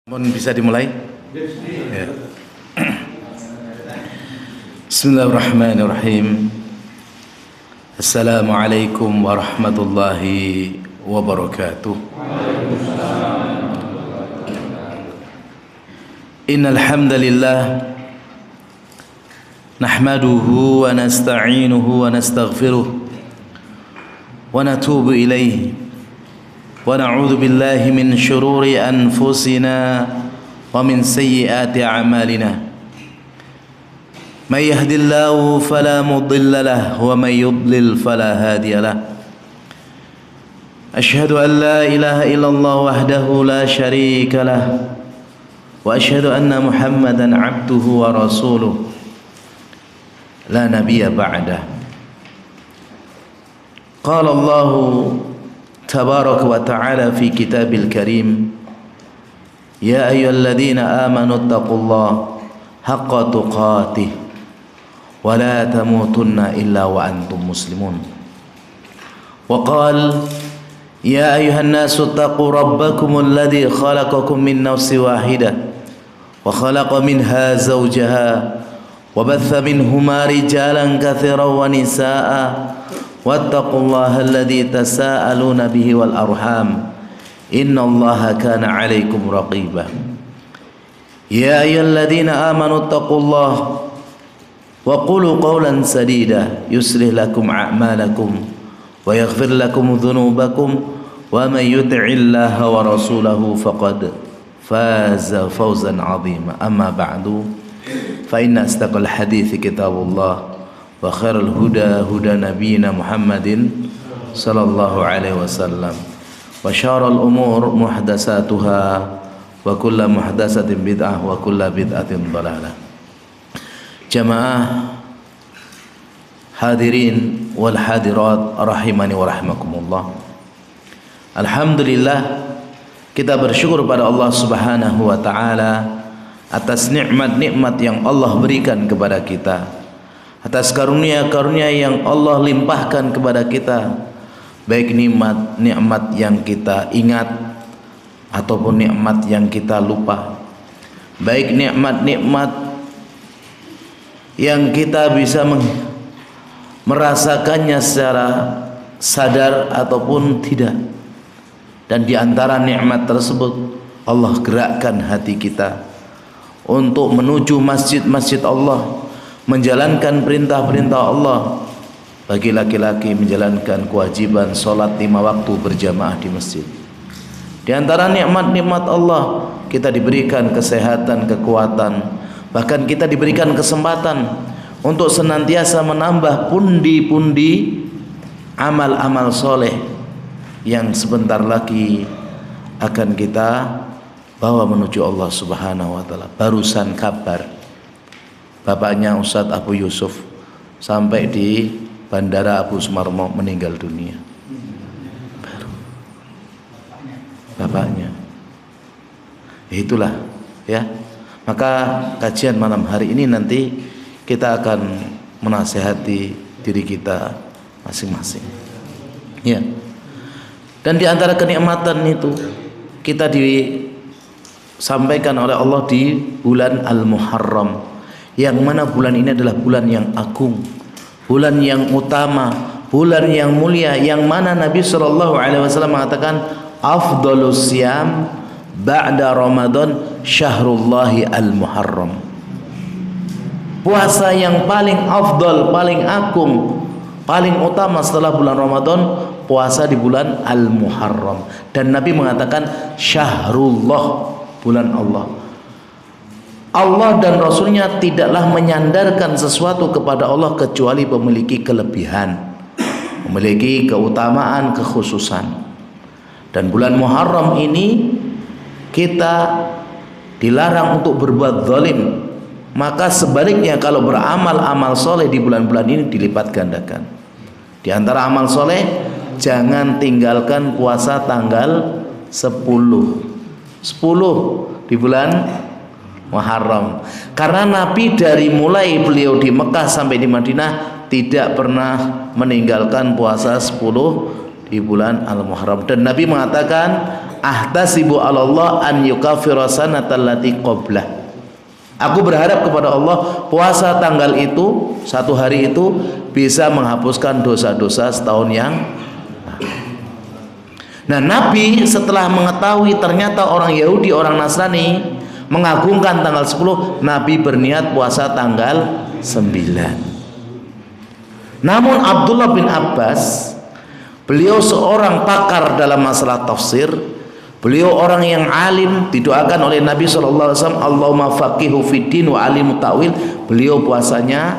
Bisa dimulai? Ya. Bismillahirrahmanirrahim. Assalamualaikum warahmatullahi wabarakatuh. Innal hamdalillah nahmaduhu wa nasta'inuhu wa nastaghfiruh wa natubu ilaihi wa na'udzu billahi min syururi anfusina wa min sayyiati a'malina. May yahdihillahu fala mudilla lahu wa may yudlil fala hadiya lahu. Asyhadu an la ilaha illallah wahdahu la syarika lahu wa asyhadu anna Muhammadan 'abduhu wa rasuluh la nabiyya ba'dah. Qala Allahu تبارك وتعالى في كتاب الكريم يا أيها الذين آمنوا اتقوا الله حق تقاته ولا تموتن إلا وأنتم مسلمون وقال يا أيها الناس اتقوا ربكم الذي خلقكم من نفس واحدة وخلق منها زوجها وبث منهما رجالا كثيرا ونساء واتقوا الله الذي تساءلون به والأرحام إن الله كان عليكم رقيبا يا أيها الذين آمنوا اتقوا الله وقولوا قولا سديدا يصلح لكم أعمالكم ويغفر لكم ذنوبكم ومن يطع الله ورسوله فقد فاز فوزا عظيما أما بعد فإن أصدق الحديث كتاب الله وخير الهدى هدى نبينا محمد صلى الله عليه وسلم وشر الأمور محدثاتها وكل محدثة بدعة وكل بدعة ضلالة. Jamaah hadirin wal hadirat rahimani wa rahmakumullah. Alhamdulillah, kita bersyukur pada Allah Subhanahu wa taala atas nikmat-nikmat yang Allah berikan kepada kita, atas karunia-karunia yang Allah limpahkan kepada kita, baik nikmat yang kita ingat ataupun nikmat yang kita lupa, baik nikmat-nikmat yang kita bisa merasakannya secara sadar ataupun tidak. Dan di antara nikmat tersebut Allah gerakkan hati kita untuk menuju masjid-masjid Allah, menjalankan perintah-perintah Allah. Bagi laki-laki menjalankan kewajiban sholat 5 waktu berjamaah di masjid. Di antara nikmat-nikmat Allah, kita diberikan kesehatan, kekuatan, bahkan kita diberikan kesempatan untuk senantiasa menambah pundi-pundi amal-amal soleh yang sebentar lagi akan kita bawa menuju Allah Subhanahu wa taala. Barusan kabar bapaknya Ustadz Abu Yusuf sampai di Bandara Abu Sumarmo meninggal dunia. Baru bapaknya. Itulah ya. Maka kajian malam hari ini nanti kita akan menasehati diri kita masing-masing. Ya. Dan di antara kenikmatan itu kita disampaikan oleh Allah di bulan Al-Muharram, yang mana bulan ini adalah bulan yang agung, bulan yang utama, bulan yang mulia, yang mana Nabi SAW mengatakan afdhalus siyam ba'da Ramadan syahrullahi al-Muharram. Puasa yang paling afdal, paling agung, paling utama setelah bulan Ramadan, puasa di bulan Al-Muharram. Dan Nabi mengatakan syahrullah, bulan Allah. Allah dan Rasulnya tidaklah menyandarkan sesuatu kepada Allah kecuali memiliki kelebihan, memiliki keutamaan, kekhususan. Dan bulan Muharram ini kita dilarang untuk berbuat zalim. Maka sebaliknya kalau beramal amal soleh di bulan-bulan ini dilipat gandakan. Di antara amal soleh, jangan tinggalkan puasa tanggal 10 di bulan Muharram. Karena Nabi dari mulai beliau di Mekah sampai di Madinah tidak pernah meninggalkan puasa 10 di bulan Al-Muharram. Dan Nabi mengatakan ahtasibu 'ala Allah an yukaffira sanatal lati qablah. Aku berharap kepada Allah puasa tanggal itu, satu hari itu bisa menghapuskan dosa-dosa setahun yang lalu. Nah, Nabi setelah mengetahui ternyata orang Yahudi, orang Nasrani mengagungkan tanggal 10, Nabi berniat puasa tanggal 9. Namun Abdullah bin Abbas, beliau seorang pakar dalam masalah tafsir, beliau orang yang alim, didoakan oleh Nabi SAW, Allahumma faqihu fiddin wa alimu ta'wil. Beliau puasanya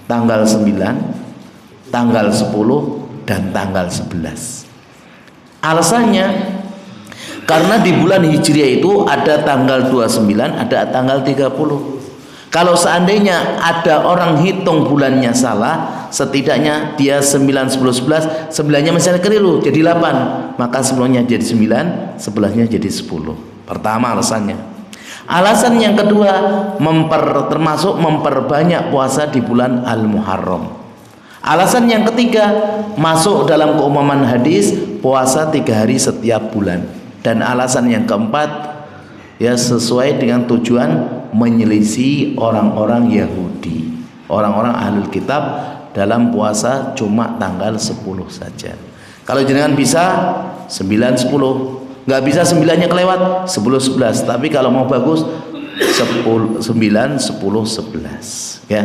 tanggal 9, tanggal 10 dan tanggal 11. Alasannya karena di bulan Hijriah itu ada tanggal 29, ada tanggal 30. Kalau seandainya ada orang hitung bulannya salah, setidaknya dia 9, 10, 11, sebelahnya misalnya keliru jadi 8, maka sebelumnya jadi 9, sebelahnya jadi 10. Pertama alasannya. Alasan yang kedua, termasuk memperbanyak puasa di bulan Al-Muharram. Alasan yang ketiga, masuk dalam keumuman hadis puasa 3 hari setiap bulan. Dan alasan yang keempat, ya sesuai dengan tujuan menyelisih orang-orang Yahudi, orang-orang ahlul kitab dalam puasa cuma tanggal 10 saja. Kalau jenengan bisa 9, 10, nggak bisa 9-nya kelewat 10, 11, tapi kalau mau bagus 10, 9, 10, 11 ya.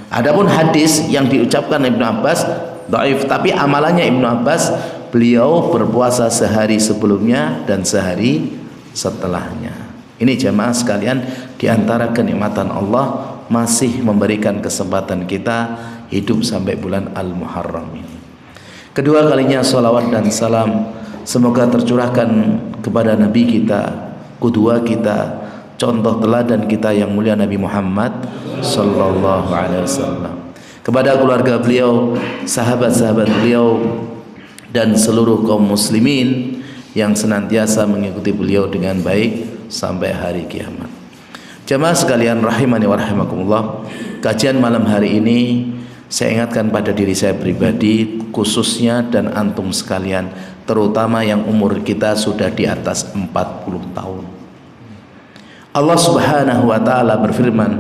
Adapun hadis yang diucapkan Ibnu Abbas dhaif, tapi amalannya Ibnu Abbas, beliau berpuasa sehari sebelumnya dan sehari setelahnya. Ini jamaah sekalian, diantara kenikmatan Allah masih memberikan kesempatan kita hidup sampai bulan Al-Muharram ini. Kedua kalinya salawat dan salam semoga tercurahkan kepada Nabi kita, qudwa kita, contoh teladan kita yang mulia Nabi Muhammad sallallahu alaihi wasallam, kepada keluarga beliau, sahabat-sahabat beliau, dan seluruh kaum muslimin yang senantiasa mengikuti beliau dengan baik sampai hari kiamat. Jamaah sekalian rahimani wa rahimakumullah, kajian malam hari ini saya ingatkan pada diri saya pribadi khususnya dan antum sekalian, terutama yang umur kita sudah di atas 40 tahun. Allah Subhanahu wa taala berfirman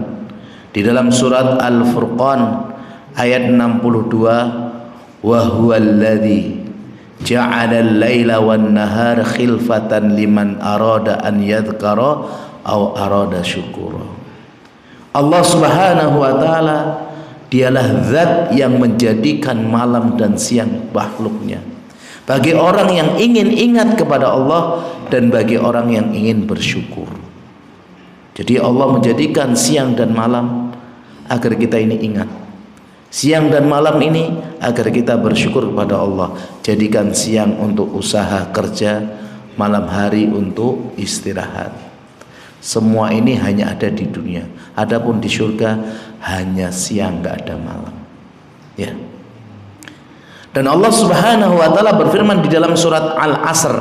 di dalam surat Al-Furqan ayat 62, wa huwallazi ja'ala al-laila wan-nahara khilfatan liman arada an yadhkara aw arada syukura. Allah Subhanahu wa taala dialah zat yang menjadikan malam dan siang makhluknya bagi orang yang ingin ingat kepada Allah dan bagi orang yang ingin bersyukur. Jadi Allah menjadikan siang dan malam agar kita ini ingat, siang dan malam ini agar kita bersyukur kepada Allah. Jadikan siang untuk usaha kerja, malam hari untuk istirahat. Semua ini hanya ada di dunia. Adapun di surga hanya siang, nggak ada malam. Ya. Dan Allah Subhanahu wa taala berfirman di dalam surat Al-Asr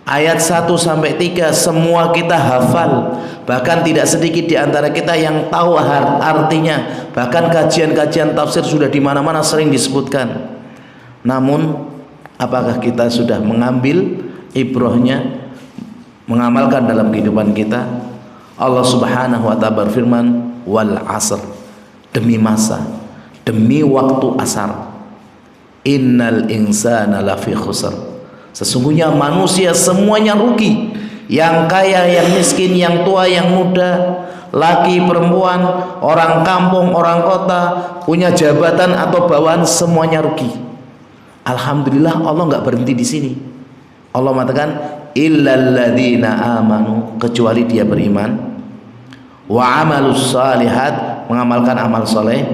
ayat 1 sampai 3, semua kita hafal, bahkan tidak sedikit di antara kita yang tahu artinya. Bahkan kajian-kajian tafsir sudah di mana-mana sering disebutkan. Namun apakah kita sudah mengambil ibrahnya, mengamalkan dalam kehidupan kita? Allah Subhanahu wa taala berfirman, wal asr, demi masa, demi waktu asar, innal insana lafi khusr, sesungguhnya manusia semuanya rugi, yang kaya, yang miskin, yang tua, yang muda, laki, perempuan, orang kampung, orang kota, punya jabatan atau bawahan, semuanya rugi. Alhamdulillah Allah nggak berhenti di sini. Allah mengatakan illalladzina amanu, kecuali dia beriman, wa amalus salihat, mengamalkan amal soleh,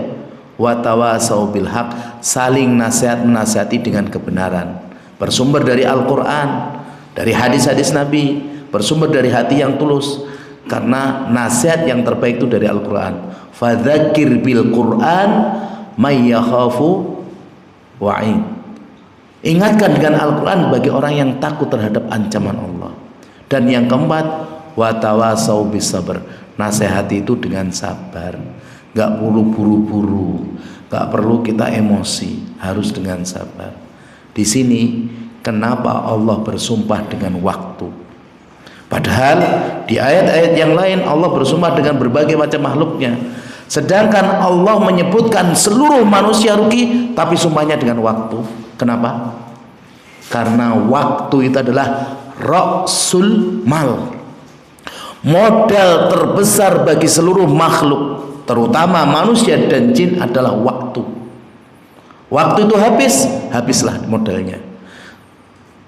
wa tawasau bil haq, saling menasihati dengan kebenaran, bersumber dari Al-Quran, dari hadis-hadis Nabi, bersumber dari hati yang tulus. Karena nasihat yang terbaik itu dari Al-Quran. Fadzakir bil Quran may yakhafu wa'id, ingatkan dengan Al-Quran bagi orang yang takut terhadap ancaman Allah. Dan yang keempat, watawasau bis sabr, nasihati itu dengan sabar, gak perlu buru-buru, gak perlu kita emosi, harus dengan sabar. Di sini Kenapa Allah bersumpah dengan waktu? Padahal di ayat-ayat yang lain Allah bersumpah dengan berbagai macam makhluknya. Sedangkan Allah menyebutkan seluruh manusia rugi, tapi sumpahnya dengan waktu. Kenapa? Karena waktu itu adalah ra'sul mal, modal terbesar bagi seluruh makhluk, terutama manusia dan jin adalah waktu. Waktu itu habislah modalnya.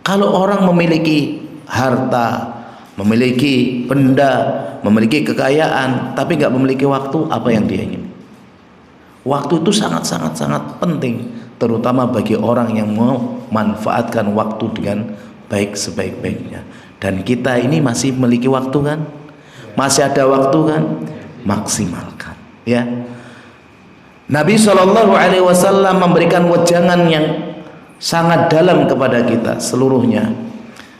Kalau orang memiliki harta, memiliki benda, memiliki kekayaan, tapi nggak memiliki waktu, apa yang dia ingin? Waktu itu sangat penting, terutama bagi orang yang mau manfaatkan waktu dengan baik sebaik-baiknya. Dan kita ini masih memiliki waktu kan? Masih ada waktu kan? Maksimalkan, ya. Nabi SAW memberikan wejangan yang sangat dalam kepada kita seluruhnya.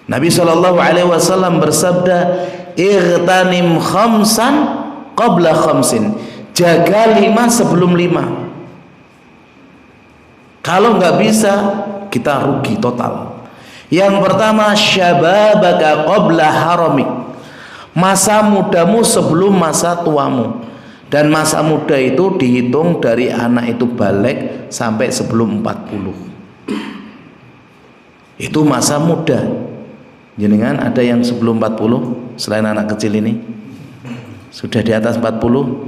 Nabi SAW bersabda, "Ightanim khamsan qabla khamsin." Jaga 5 sebelum 5. Kalau nggak bisa, kita rugi total. Yang pertama, syababaka qabla haramik. Masa mudamu sebelum masa tuamu. Dan masa muda itu dihitung dari anak itu balik sampai sebelum 40. Itu masa muda. Jenengan ada yang sebelum 40 selain anak kecil ini? Sudah di atas 40?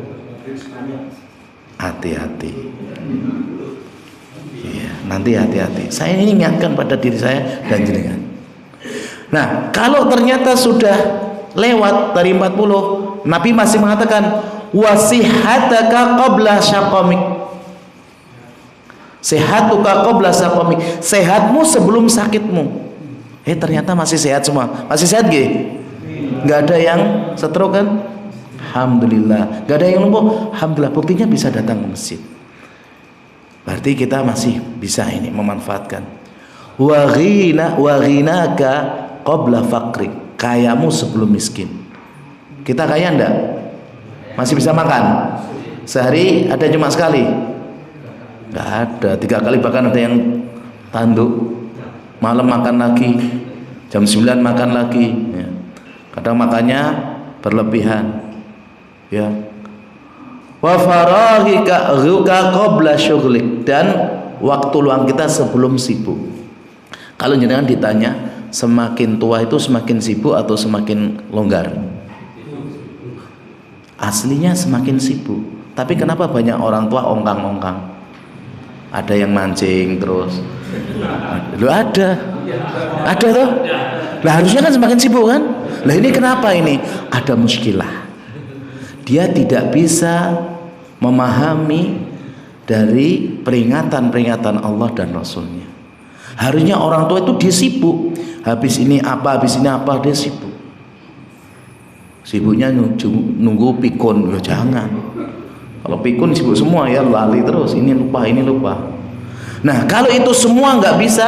Hati-hati. Iya, nanti hati-hati. Saya ini ingatkan pada diri saya dan jenengan. Nah, kalau ternyata sudah lewat dari 40, Nabi masih mengatakan wasihataka qabla syaqamik. Sehatuka qabla syaqamik. Sehatmu sebelum sakitmu. Ternyata masih sehat semua. Masih sehat nggih? Nggak ada yang stroke kan? Alhamdulillah. Nggak ada yang lumpuh. Alhamdulillah. Buktinya bisa datang ke masjid. Berarti kita masih bisa ini memanfaatkan. Wa ghinaka qabla faqri. Kayamu sebelum miskin. Kita kaya enggak? Masih bisa makan? Sehari ada cuma sekali? Nggak ada. 3 kali bahkan ada yang tanduk. Malam makan lagi, jam 9 makan lagi, ya. Kadang makannya berlebihan, ya. Wa faraghika ghuka qabla syughlik, dan waktu luang kita sebelum sibuk. Kalau jenengan ditanya, semakin tua itu semakin sibuk atau semakin longgar? Aslinya semakin sibuk. Tapi kenapa banyak orang tua ongkang-ongkang? Ada yang mancing terus. Loh ada tuh. Lah harusnya kan semakin sibuk kan? Lah ini kenapa ini? Ada muskilah. Dia tidak bisa memahami dari peringatan-peringatan Allah dan Rasulnya. Harusnya orang tua itu dia sibuk. Habis ini apa, dia sibuk. Sibuknya nunggu pikun. Loh jangan. Kalau pikun sibuk semua ya, lali terus, ini lupa. Nah, kalau itu semua nggak bisa,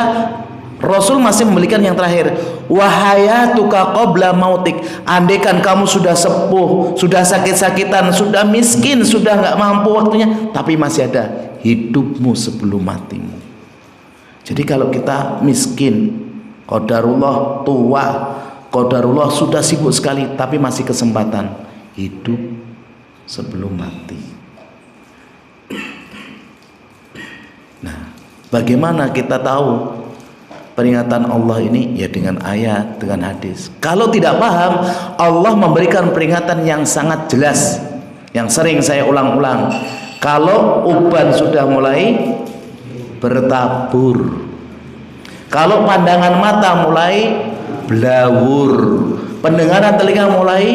Rasul masih memberikan yang terakhir, wahayatuka qabla mautik. Andaikan kamu sudah sepuh, sudah sakit-sakitan, sudah miskin, sudah nggak mampu waktunya, tapi masih ada hidupmu sebelum matimu. Jadi kalau kita miskin, qadarullah tua, qadarullah sudah sibuk sekali, tapi masih kesempatan hidup sebelum mati. Nah, bagaimana kita tahu peringatan Allah ini? Ya dengan ayat, dengan hadis. Kalau tidak paham, Allah memberikan peringatan yang sangat jelas, yang sering saya ulang-ulang. Kalau uban sudah mulai bertabur, kalau pandangan mata mulai blawur, pendengaran telinga mulai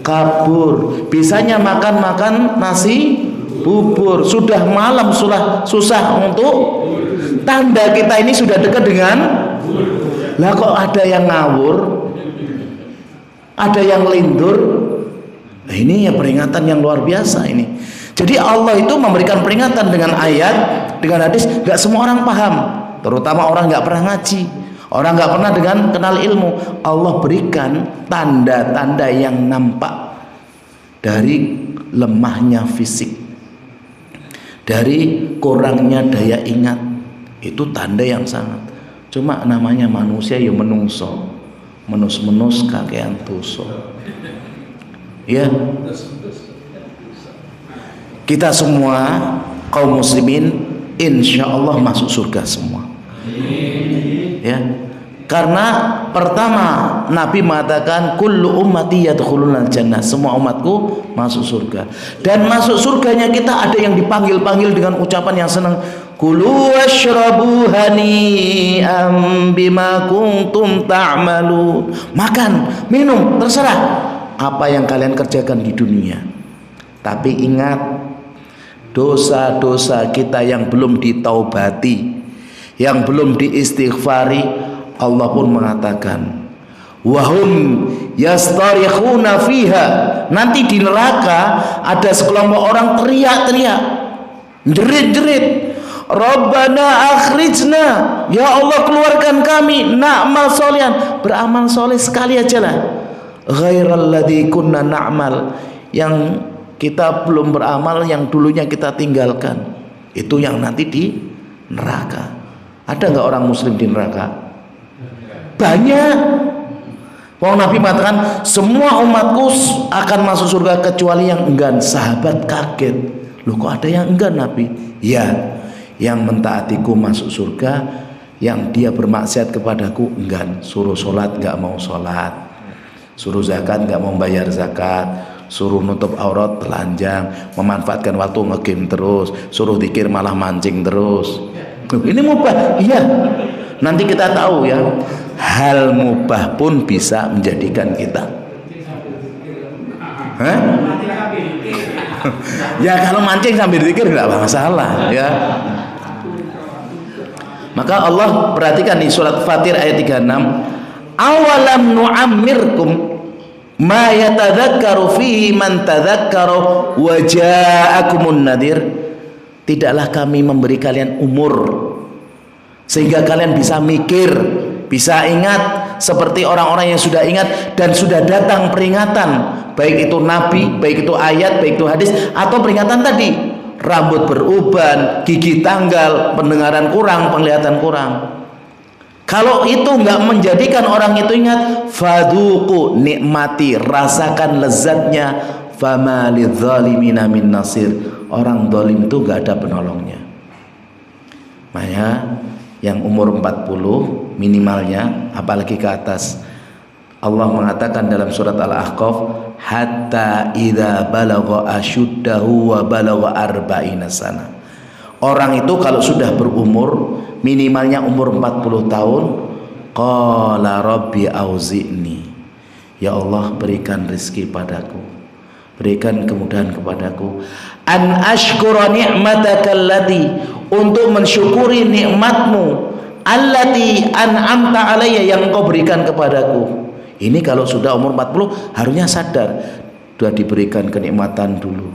kabur, bisanya makan nasi bubur, sudah malam susah untuk, tanda kita ini sudah dekat dengan. Lah kok ada yang ngawur, ada yang lindur. Nah, ini ya peringatan yang luar biasa ini. Jadi Allah itu memberikan peringatan dengan ayat, dengan hadis. Gak semua orang paham, terutama orang gak pernah ngaji, orang gak pernah dengan kenal ilmu. Allah berikan tanda-tanda yang nampak dari lemahnya fisik, dari kurangnya daya ingat. Itu tanda yang sangat. Cuma namanya manusia ya menungso, menus-menus kakean dosa. Ya, kita semua kaum muslimin insya Allah masuk surga semua. Ya, karena pertama Nabi mengatakan kullu ummati yadkhulunal jannah, semua umatku masuk surga. Dan masuk surganya kita ada yang dipanggil-panggil dengan ucapan yang senang, kulu washrabu hani'am bima kuntum ta'malun. Makan, minum, terserah apa yang kalian kerjakan di dunia. Tapi ingat, dosa-dosa kita yang belum ditaubati, yang belum diistighfari, Allah pun mengatakan wahum yastarikhuna fiha, nanti di neraka ada sekelompok orang teriak-teriak, jerit-jerit, Rabbana akhrijna, ya Allah keluarkan kami, na'mal solihan, beramal soleh sekali aja lah, ghairal ladzi kunna na'mal, yang kita belum beramal, yang dulunya kita tinggalkan. Itu yang nanti di neraka. Ada nggak orang muslim di neraka? Banyak. Wong Nabi mengatakan semua umatku akan masuk surga kecuali yang enggan. Sahabat kaget, loh kok ada yang enggan Nabi? Ya, yang mentaatiku masuk surga, yang dia bermaksiat kepadaku enggan. Suruh sholat nggak mau sholat, suruh zakat nggak mau bayar zakat, suruh nutup aurat telanjang, memanfaatkan waktu ngegame terus, suruh zikir malah mancing terus. Ini mubah, iya. Nanti kita tahu ya, hal mubah pun bisa menjadikan kita. Hah? Ya kalau mancing sambil zikir nggak masalah ya. Maka Allah perhatikan di surat Fatir ayat 36, awalam nu'ammirkum ma yatadzakkaru fihi man tadzakkara wa ja'akumun nadhir. Tidaklah kami memberi kalian umur sehingga kalian bisa mikir, bisa ingat seperti orang-orang yang sudah ingat dan sudah datang peringatan, baik itu nabi, baik itu ayat, baik itu hadis, atau peringatan tadi, rambut beruban, gigi tanggal, pendengaran kurang, penglihatan kurang. Kalau itu nggak menjadikan orang itu ingat, fadhuqu, nikmati, rasakan lezatnya, fama lidzalimina min nasir. Orang zalim itu nggak ada penolongnya. Makanya yang umur 40 minimalnya, apalagi ke atas, Allah mengatakan dalam surat Al-Ahqaf, hatta idza balagha asyuddahu wa balagha arba'ina sana. Orang itu kalau sudah berumur, minimalnya umur 40 tahun, qala rabbi auzi'ni, ya Allah berikan rezeki padaku, berikan kemudahan kepadaku, an ashkura ni'mataka allati, untuk mensyukuri nikmatmu, allati an'amta alayya, yang engkau berikan kepadaku. Ini kalau sudah umur 40 harusnya sadar, sudah diberikan kenikmatan dulu,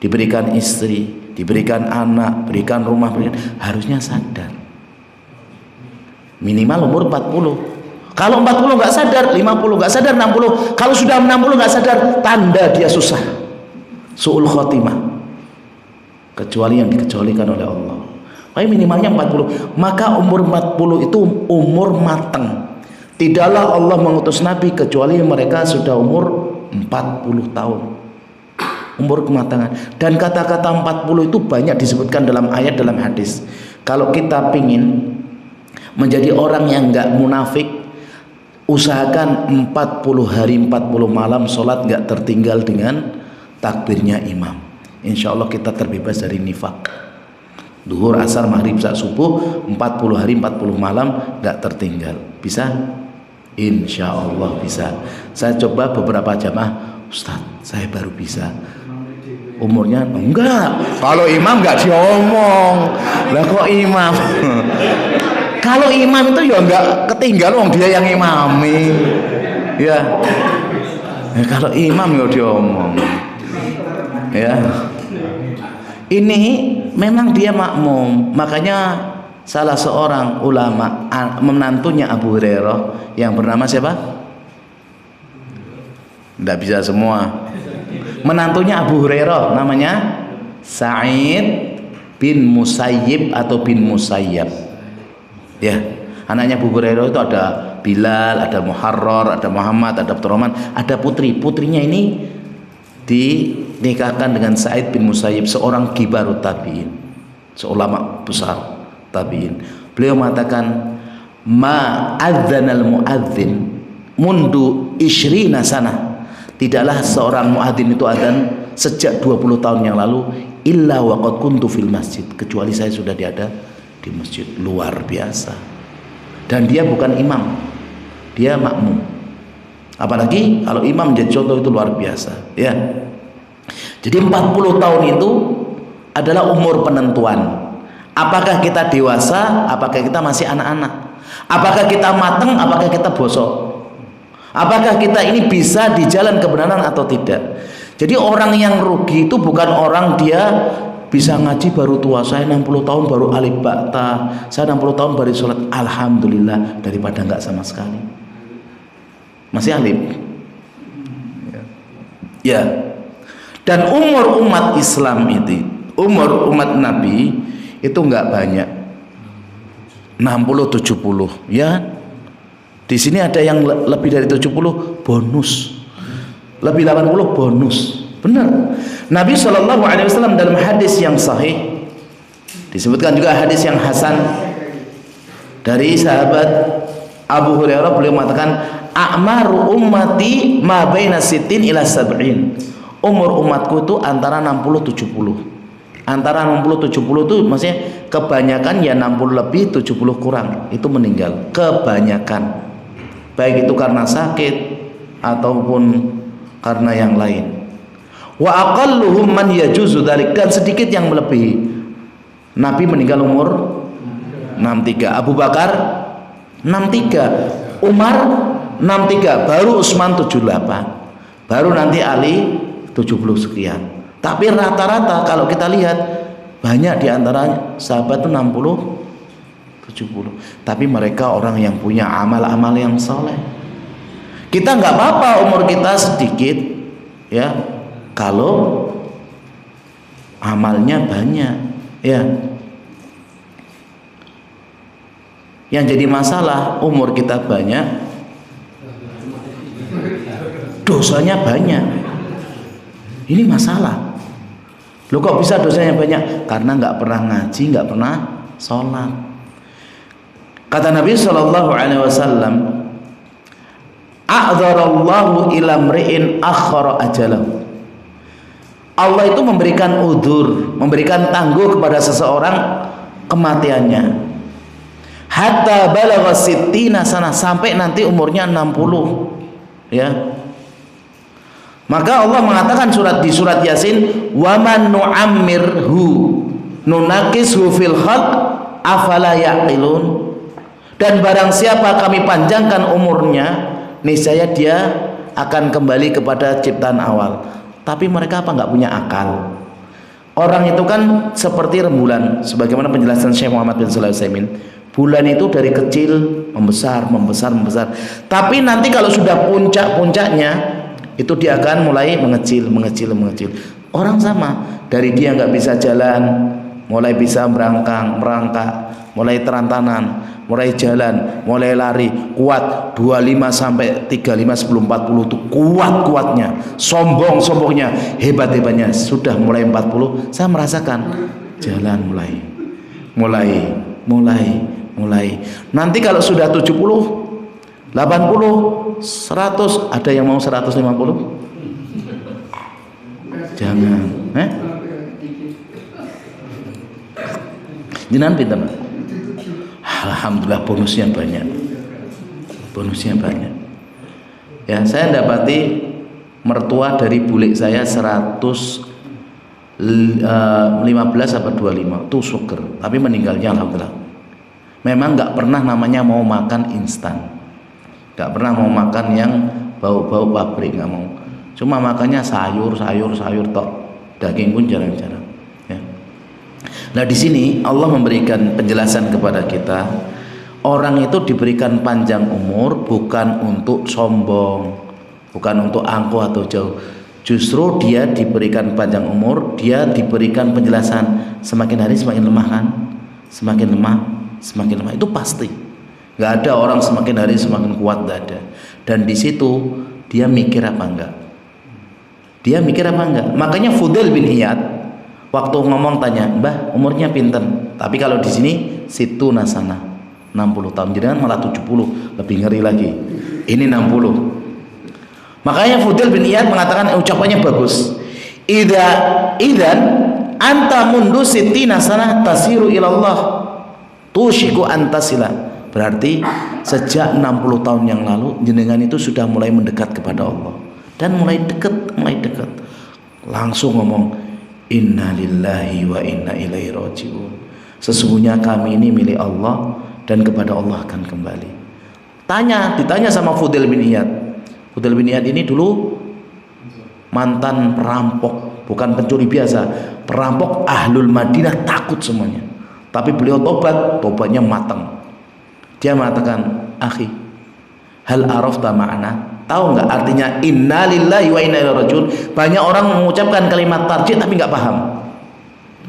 diberikan istri, diberikan anak, berikan rumah, harusnya sadar. Minimal umur 40. Kalau 40 nggak sadar, 50 nggak sadar, 60. Kalau sudah 60 nggak sadar, tanda dia susah, su'ul khotimah, kecuali yang dikecualikan oleh Allah. Makanya minimalnya 40. Maka umur 40 itu umur matang. Tidaklah Allah mengutus Nabi kecuali mereka sudah umur 40 tahun, umur kematangan. Dan kata-kata 40 itu banyak disebutkan dalam ayat, dalam hadis. Kalau kita pingin menjadi orang yang enggak munafik, usahakan 40 hari 40 malam sholat enggak tertinggal dengan takbirnya imam. Insya Allah kita terbebas dari nifak. Duhur, asar, maghrib, isya, subuh, 40 hari 40 malam enggak tertinggal. Bisa? Insya Allah bisa. Saya coba beberapa jamaah, Ustaz saya baru bisa. Umurnya enggak. Kalau imam enggak diomong. Lah kok imam? Kalau imam itu ya enggak ketinggal, wong dia yang imami. Ya. Kalau imam ya diomong. Ya. Ini memang dia makmum. Makanya salah seorang ulama, menantunya Abu Hurairah yang bernama siapa? Tidak bisa semua. Menantunya Abu Hurairah namanya Sa'id bin Musayyib atau bin Musayyab. Ya, Anaknya Abu Hurairah itu ada Bilal, ada Muharrar, ada Muhammad, ada Abdurrahman, ada putrinya ini dinikahkan dengan Sa'id bin Musayyib, seorang kibarut tabi'in, seulama besar tabi'in. Beliau mengatakan, ma adzanal muadzin mundu isyrina sana, tidaklah seorang muadzin itu adzan sejak 20 tahun yang lalu, illa waqad kuntu fil masjid, kecuali saya sudah ada di masjid. Luar biasa. Dan dia bukan imam, dia makmum. Apalagi kalau imam menjadi contoh, itu luar biasa, ya. Jadi 40 tahun itu adalah umur penentuan. Apakah kita dewasa, apakah kita masih anak-anak, apakah kita mateng, apakah kita bosok, apakah kita ini bisa di jalan kebenaran atau tidak. Jadi orang yang rugi itu bukan orang dia bisa ngaji baru tua, saya 60 tahun baru alif bakta, saya 60 tahun baru sholat, alhamdulillah, daripada enggak sama sekali masih alif, ya. Dan umur umat Islam itu, umur umat Nabi itu enggak banyak, 60-70, ya. Di sini ada yang lebih dari 70 bonus, lebih 80 bonus. Benar. Nabi SAW dalam hadis yang sahih, disebutkan juga hadis yang hasan dari sahabat Abu Hurairah, beliau mengatakan, a'maru ummati ma baina sittin ila sab'in. Umur umatku itu antara 60-70. Antara 60-70 itu maksudnya kebanyakan ya 60 lebih 70 kurang itu meninggal, kebanyakan, baik itu karena sakit ataupun karena yang lain. Wa aqalluhum man yajuzu dzalik, dan sedikit yang melebihi. Nabi meninggal umur 63, Abu Bakar 63, Umar 63, baru Utsman 78, baru nanti Ali 70 sekian. Tapi rata-rata kalau kita lihat banyak di antara sahabat itu 60-70. Tapi mereka orang yang punya amal-amal yang soleh. Kita nggak apa-apa umur kita sedikit, ya, kalau amalnya banyak, ya. Yang jadi masalah umur kita banyak, dosanya banyak. Ini masalah. Loh, kok bisa dosanya banyak? Karena nggak pernah ngaji, nggak pernah sholat. Kata Nabi SAW, a'dzarallahu ila mri'in akhara ajalahu. Allah itu memberikan udzur, memberikan tangguh kepada seseorang kematiannya. Hatta balagha sittina sana, sampai nanti umurnya 60, ya. Maka Allah mengatakan di surat Yasin, wa man nu'ammirhu nunaqishu fil khalq afala yaqilun. Dan barang siapa kami panjangkan umurnya, niscaya dia akan kembali kepada ciptaan awal. Tapi mereka apa, nggak punya akal. Orang itu kan seperti rembulan, sebagaimana penjelasan Syekh Muhammad bin Shalih Al-Utsaimin. Bulan itu dari kecil membesar. Tapi nanti kalau sudah puncaknya, itu dia akan mulai mengecil. Orang sama, dari dia nggak bisa jalan, mulai bisa merangkak, mulai terantanan, mulai jalan, mulai lari, kuat 25 sampai 35 sebelum 40 itu kuatnya, sombongnya, hebatnya. Sudah mulai 40, saya merasakan jalan mulai. Nanti kalau sudah 70, 80, 100, ada yang mau 150? Jangan. Jenengan pinter. Alhamdulillah bonusnya banyak. Ya, saya dapati mertua dari bulik saya 115 apa 25 tuh syukur, tapi meninggalnya alhamdulillah. Memang nggak pernah namanya mau makan instan, nggak pernah mau makan yang bau-bau pabrik, nggak mau. Cuma makannya sayur tok, daging pun jarang-jarang. Ya. Nah di sini Allah memberikan penjelasan kepada kita, orang itu diberikan panjang umur bukan untuk sombong, bukan untuk angkuh atau jauh. Justru dia diberikan panjang umur, dia diberikan penjelasan. Semakin hari semakin lemah kan, semakin lemah itu pasti. Nggak ada orang semakin hari semakin kuat, nggak ada. Dan di situ dia mikir apa enggak? Dia mikir apa enggak? Makanya Fudail bin Iyad waktu ngomong tanya, "Mbah, umurnya pinten?" Tapi kalau di sini situ nasana 60 tahun. Jadi kan malah 70, lebih ngeri lagi. Ini 60. Makanya Fudail bin Iyad mengatakan ucapannya bagus. Idzan anta mundu sittina sanah tasiru ilallah tushiku antasila. Berarti sejak 60 tahun yang lalu jenengan itu sudah mulai mendekat kepada Allah dan mulai dekat. Langsung ngomong inna lillahi wa inna ilaihi rajiun. Sesungguhnya kami ini milik Allah dan kepada Allah akan kembali. Ditanya sama Fudail bin Iyad. Fudail bin Iyad ini dulu mantan perampok, bukan pencuri biasa, perampok ahlul Madinah, takut semuanya. Tapi beliau tobatnya matang. Dia mengatakan, "Akhi, hal arafta ma'ana?" Tahu nggak artinya inna lillahi wa inna ilaihi rajiun? Banyak orang mengucapkan kalimat tarjih tapi nggak paham.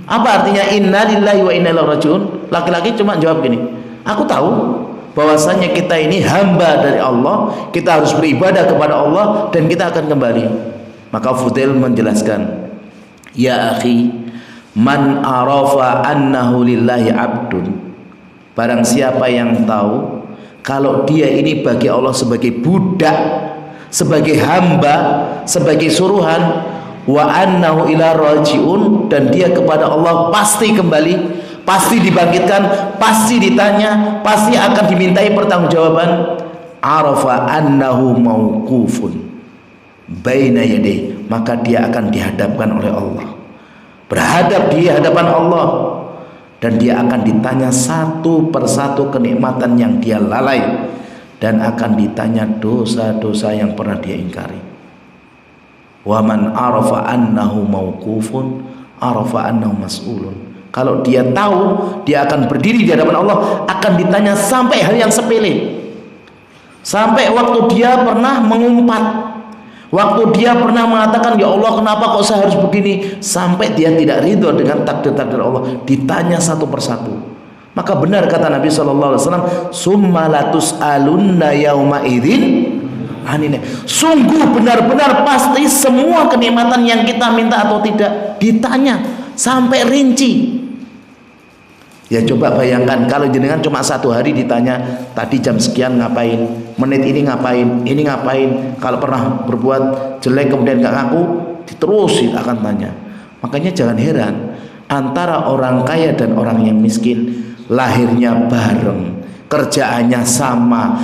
Apa artinya inna lillahi wa inna ilaihi rajiun? Laki-laki cuma jawab gini, "Aku tahu bahwasanya kita ini hamba dari Allah, kita harus beribadah kepada Allah dan kita akan kembali." Maka Fudail menjelaskan, "Ya akhi, man arafa annahu lillahi abdun." Barang siapa yang tahu kalau dia ini bagi Allah sebagai budak, sebagai hamba, sebagai suruhan, wa annahu ila rajiun, dan dia kepada Allah pasti kembali, pasti dibangkitkan, pasti ditanya, pasti akan dimintai pertanggungjawaban. Arafa annahu mauqufun baina yadayhi, maka dia akan dihadapkan oleh Allah, berhadap di hadapan Allah, dan dia akan ditanya satu persatu kenikmatan yang dia lalai, dan akan ditanya dosa-dosa yang pernah dia ingkari. Wa man arafa annahu mauqufun arafa annahu mas'ulun. Kalau dia tahu dia akan berdiri di hadapan Allah, akan ditanya sampai hal yang sepele. Sampai waktu dia pernah mengumpat, waktu dia pernah mengatakan, "Ya Allah, kenapa kok saya harus begini?" Sampai dia tidak ridho dengan takdir-takdir Allah, ditanya satu persatu. Maka benar kata Nabi SAW, "Summa latus'alunna yauma idzin anine." Sungguh benar-benar pasti semua kenikmatan yang kita minta atau tidak ditanya sampai rinci. Ya coba bayangkan kalau jenengan cuma satu hari ditanya, tadi jam sekian ngapain, menit ini ngapain, ini ngapain. Kalau pernah berbuat jelek kemudian gak ngaku, diterusin akan tanya. Makanya jangan heran antara orang kaya dan orang yang miskin lahirnya bareng, kerjaannya sama,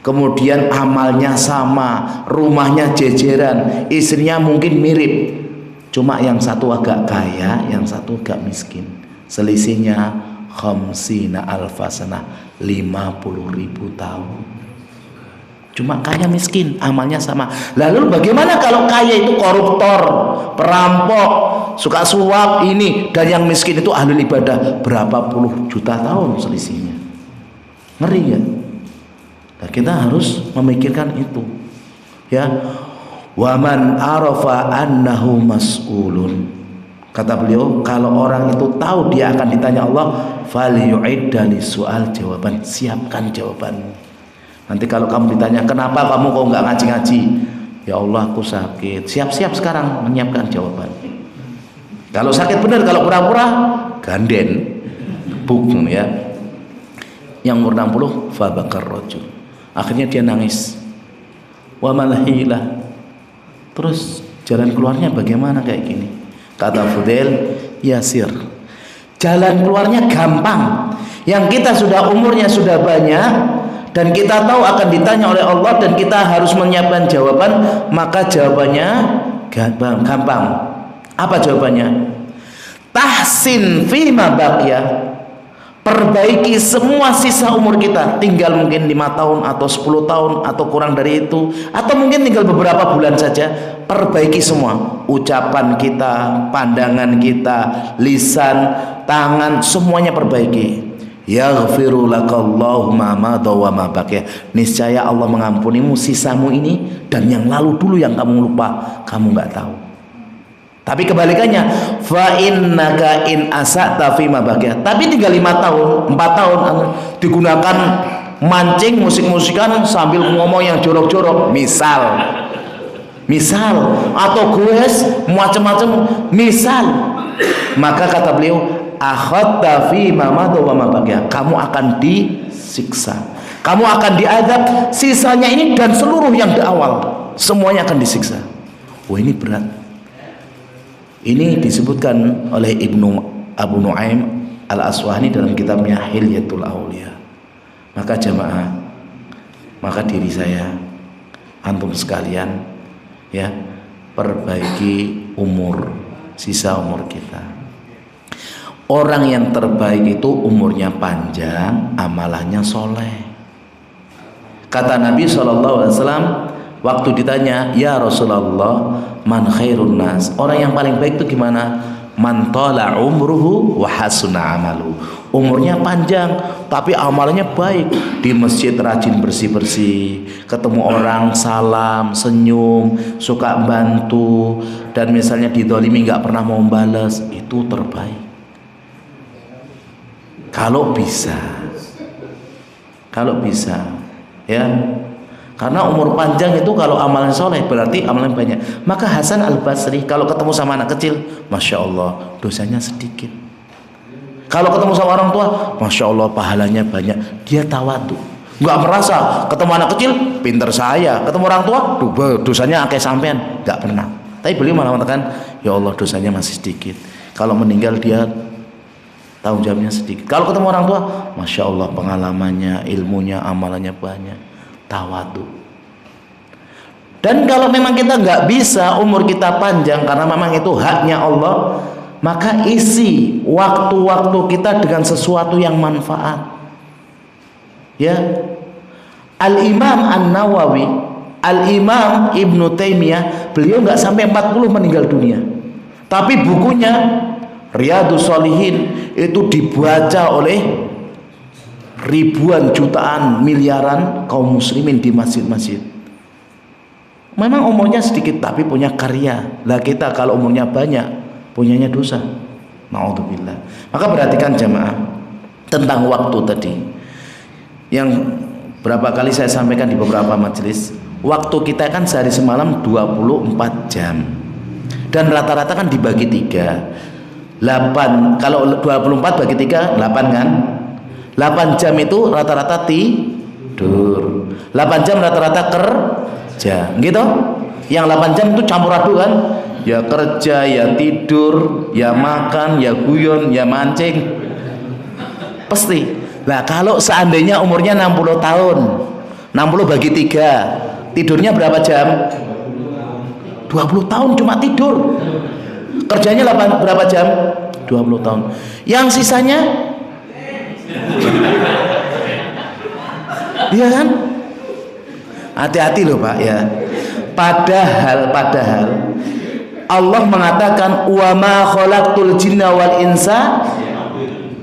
kemudian amalnya sama, rumahnya jejeran, istrinya mungkin mirip, cuma yang satu agak kaya, yang satu agak miskin. Selisihnya khamsina alfasana, 50.000 tahun. Cuma kaya miskin, amalnya sama. Lalu bagaimana kalau kaya itu koruptor, perampok, suka suap ini, dan yang miskin itu ahli ibadah? Berapa puluh juta tahun selisihnya. Ngeri ya? Nah, kita harus memikirkan itu. Ya, waman arafa annahu mas'ulun. Kata beliau, kalau orang itu tahu dia akan ditanya Allah, falyu'idda lisu'al jawaban, siapkan jawaban. Nanti kalau kamu ditanya, "Kenapa kamu kok nggak ngaji-ngaji?" "Ya Allah, aku sakit." Siap-siap sekarang menyiapkan jawaban. Kalau sakit benar, kalau pura-pura ganden, buk ya. Yang umur 60 fabakar rajul. Akhirnya dia nangis. Wa malhilah. Terus jalan keluarnya bagaimana kayak gini? Kata Fudail, yasir, jalan keluarnya gampang. Yang kita sudah umurnya sudah banyak dan kita tahu akan ditanya oleh Allah dan kita harus menyiapkan jawaban, maka jawabannya gampang. Apa jawabannya? Tahsin fima baqiya, perbaiki semua sisa umur kita, tinggal mungkin 5 tahun atau 10 tahun atau kurang dari itu, atau mungkin tinggal beberapa bulan saja. Perbaiki semua, ucapan kita, pandangan kita, lisan, tangan, semuanya perbaiki. Yaghfiru lakallahu ma madha wa ma baqiya. Niscaya Allah mengampunimu sisamu ini dan yang lalu dulu yang kamu lupa, kamu nggak tahu. Tapi kebalikannya, fa innaka in asa'ta fi ma baqiya. Tapi tinggal 5 tahun, 4 tahun digunakan mancing musik-musikan sambil ngomong yang jorok-jorok, misal atau goes macam-macam misal, maka kata beliau akhadta fi ma madha wa ma baqiya, kamu akan disiksa, kamu akan diazab sisanya ini dan seluruh yang di awal semuanya akan disiksa. Wah, ini berat. Ini disebutkan oleh Abu Nuaim Al-Aswahani dalam kitabnya Hilyatul Aulia. Maka jamaah, maka diri saya, antum sekalian, ya, perbaiki sisa umur kita. Orang yang terbaik itu umurnya panjang, amalannya soleh. Kata Nabi SAW waktu ditanya, ya Rasulullah, man khairun nas, orang yang paling baik itu gimana? Man tala umruhu wa hasuna amalu, umurnya panjang tapi amalnya baik, di masjid rajin bersih-bersih, ketemu orang salam, senyum, suka bantu, dan misalnya didolimi nggak pernah mau balas, itu terbaik kalau bisa ya. Karena umur panjang itu kalau amalan soleh berarti amalan banyak. Maka Hasan Al-Basri kalau ketemu sama anak kecil, Masya Allah dosanya sedikit. Kalau ketemu sama orang tua, Masya Allah pahalanya banyak. Dia tawadu, nggak merasa ketemu anak kecil pinter saya, ketemu orang tua dosanya akeh sampean, nggak pernah. Tapi beliau malah mengatakan, ya Allah dosanya masih sedikit, kalau meninggal dia tanggung jawabnya sedikit. Kalau ketemu orang tua, Masya Allah pengalamannya, ilmunya, amalannya banyak. Tawadu. Dan kalau memang kita nggak bisa umur kita panjang karena memang itu haknya Allah, maka isi waktu-waktu kita dengan sesuatu yang manfaat. Ya, Al-Imam An-Nawawi, Al-Imam Ibnu Taimiyah, beliau nggak sampai 40 meninggal dunia, tapi bukunya Riyadhus Shalihin itu dibaca oleh ribuan, jutaan, miliaran kaum muslimin di masjid-masjid. Memang umurnya sedikit tapi punya karya. Lah kita kalau umurnya banyak punyanya dosa. Naudzubillah. Maka perhatikan jamaah tentang waktu tadi. Yang berapa kali saya sampaikan di beberapa majelis, waktu kita kan sehari semalam 24 jam. Dan rata-rata kan dibagi 3. 8, kalau 24 bagi 3 8 kan? 8 jam itu rata-rata tidur, 8 jam rata-rata kerja, gitu. Yang 8 jam itu campur aduk kan, ya kerja, ya tidur, ya makan, ya guyon, ya mancing, pasti. Nah kalau seandainya umurnya 60 tahun, 60 bagi 3, tidurnya berapa jam? 20 tahun cuma tidur. Kerjanya berapa jam? 20 tahun. Yang sisanya iya kan? Hati-hati loh Pak ya. Padahal Allah mengatakan wa ma khalaqtul jinna wal insa